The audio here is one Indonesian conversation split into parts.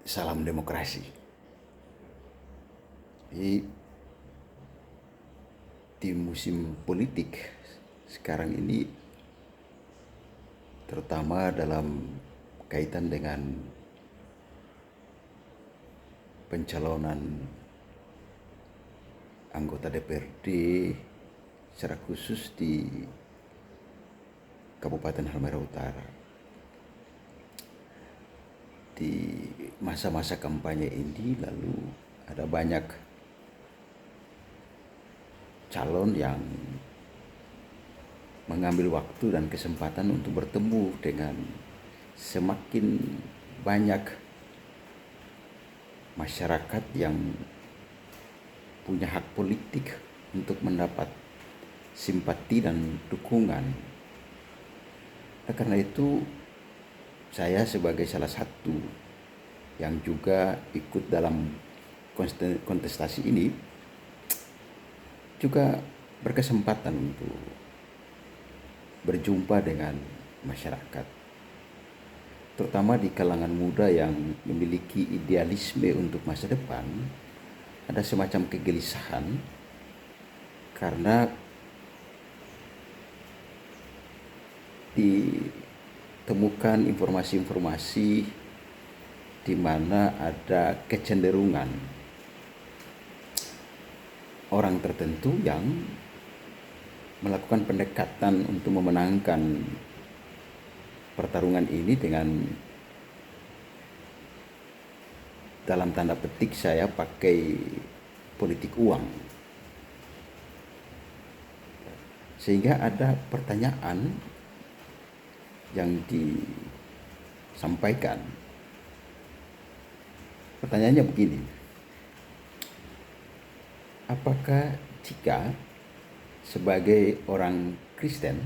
Salam demokrasi. Jadi, di musim politik sekarang ini, terutama dalam kaitan dengan pencalonan anggota DPRD secara khusus di Kabupaten Halmahera Utara. Di masa-masa kampanye ini lalu ada banyak calon yang mengambil waktu dan kesempatan untuk bertemu dengan semakin banyak masyarakat yang punya hak politik untuk mendapat simpati dan dukungan. Nah, karena itu saya sebagai salah satu yang juga ikut dalam kontestasi ini juga berkesempatan untuk berjumpa dengan masyarakat, terutama di kalangan muda yang memiliki idealisme untuk masa depan. Ada semacam kegelisahan karena ditemukan informasi-informasi di mana ada kecenderungan orang tertentu yang melakukan pendekatan untuk memenangkan pertarungan ini dengan, dalam tanda petik saya pakai politik uang. Sehingga ada pertanyaan yang disampaikan. Pertanyaannya begini: apakah jika sebagai orang Kristen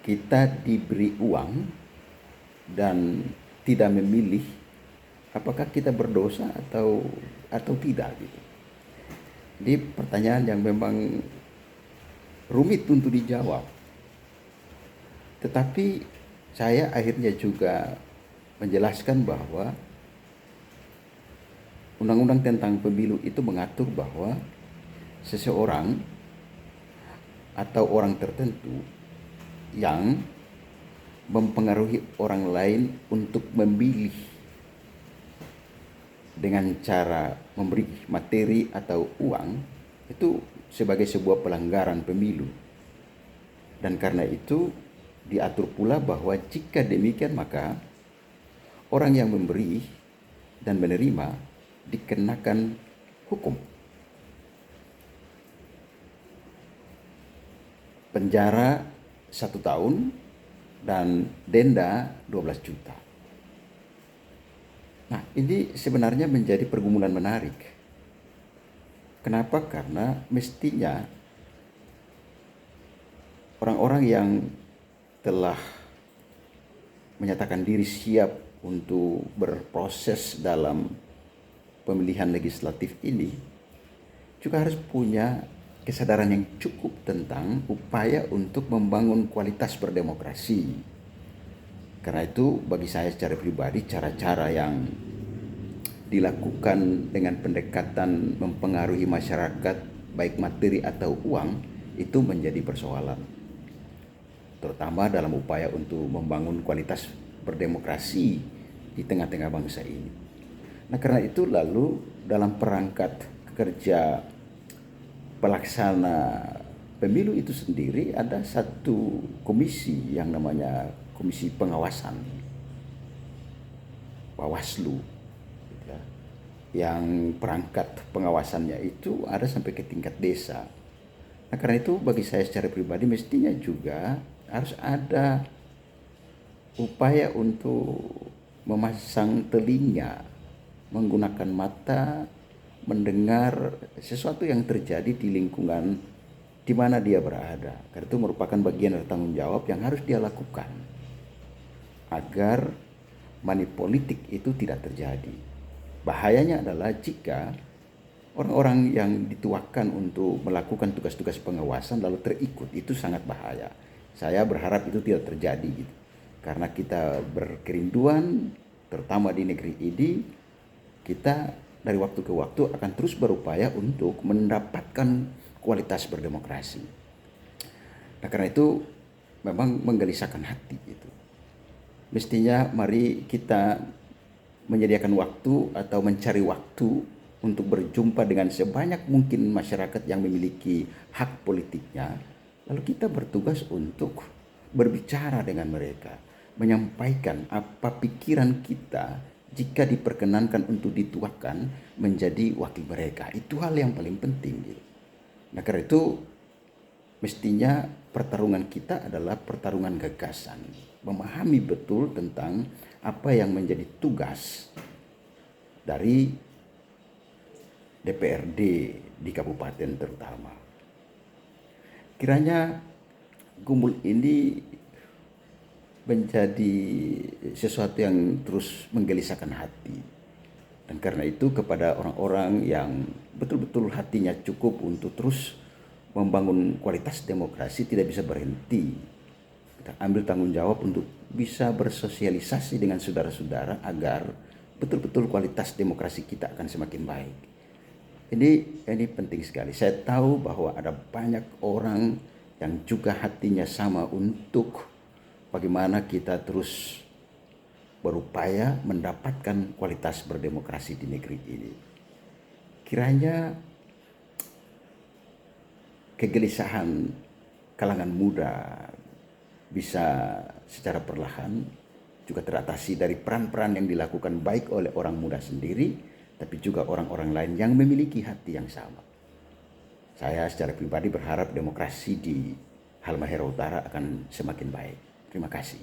kita diberi uang dan tidak memilih, apakah kita berdosa atau tidak gitu. Jadi pertanyaan yang memang rumit untuk dijawab. Tetapi saya akhirnya juga menjelaskan bahwa Undang-Undang tentang pemilu itu mengatur bahwa seseorang atau orang tertentu yang mempengaruhi orang lain untuk memilih dengan cara memberi materi atau uang itu sebagai sebuah pelanggaran pemilu. Dan karena itu diatur pula bahwa jika demikian maka orang yang memberi dan menerima dikenakan hukum penjara 1 tahun dan denda 12 juta. Nah, ini sebenarnya menjadi pergumulan menarik. Kenapa? Karena mestinya orang-orang yang telah menyatakan diri siap untuk berproses dalam pemilihan legislatif ini juga harus punya kesadaran yang cukup tentang upaya untuk membangun kualitas berdemokrasi. Karena itu bagi saya secara pribadi, cara-cara yang dilakukan dengan pendekatan mempengaruhi masyarakat baik materi atau uang itu menjadi persoalan, terutama dalam upaya untuk membangun kualitas berdemokrasi di tengah-tengah bangsa ini. Nah, karena itu lalu dalam perangkat kerja pelaksana pemilu itu sendiri ada satu komisi yang namanya Komisi Pengawasan Bawaslu, ya, yang perangkat pengawasannya itu ada sampai ke tingkat desa. Nah, karena itu bagi saya secara pribadi mestinya juga harus ada upaya untuk memasang telinga, menggunakan mata, mendengar sesuatu yang terjadi di lingkungan di mana dia berada. Karena itu merupakan bagian dari tanggung jawab yang harus dia lakukan agar money politik itu tidak terjadi. Bahayanya adalah jika orang-orang yang dituakan untuk melakukan tugas-tugas pengawasan lalu terikut, itu sangat bahaya. Saya berharap itu tidak terjadi gitu. Karena kita berkerinduan terutama di negeri ini, kita dari waktu ke waktu akan terus berupaya untuk mendapatkan kualitas berdemokrasi. Nah, karena itu memang menggelisahkan hati gitu. Mestinya mari kita menyediakan waktu atau mencari waktu untuk berjumpa dengan sebanyak mungkin masyarakat yang memiliki hak politiknya, lalu kita bertugas untuk berbicara dengan mereka, menyampaikan apa pikiran kita jika diperkenankan untuk dituakan menjadi wakil mereka. Itu hal yang paling penting gitu. Nah, karena itu mestinya pertarungan kita adalah pertarungan gagasan, memahami betul tentang apa yang menjadi tugas dari DPRD di kabupaten terutama. Kiranya Gumul ini menjadi sesuatu yang terus menggelisahkan hati. Dan karena itu kepada orang-orang yang betul-betul hatinya cukup untuk terus membangun kualitas demokrasi, tidak bisa berhenti. Kita ambil tanggung jawab untuk bisa bersosialisasi dengan saudara-saudara agar betul-betul kualitas demokrasi kita akan semakin baik. Ini penting sekali. Saya tahu bahwa ada banyak orang yang juga hatinya sama untuk bagaimana kita terus berupaya mendapatkan kualitas berdemokrasi di negeri ini. Kiranya kegelisahan kalangan muda bisa secara perlahan juga teratasi dari peran-peran yang dilakukan baik oleh orang muda sendiri, tapi juga orang-orang lain yang memiliki hati yang sama. Saya secara pribadi berharap demokrasi di Halmahera Utara akan semakin baik. Terima kasih.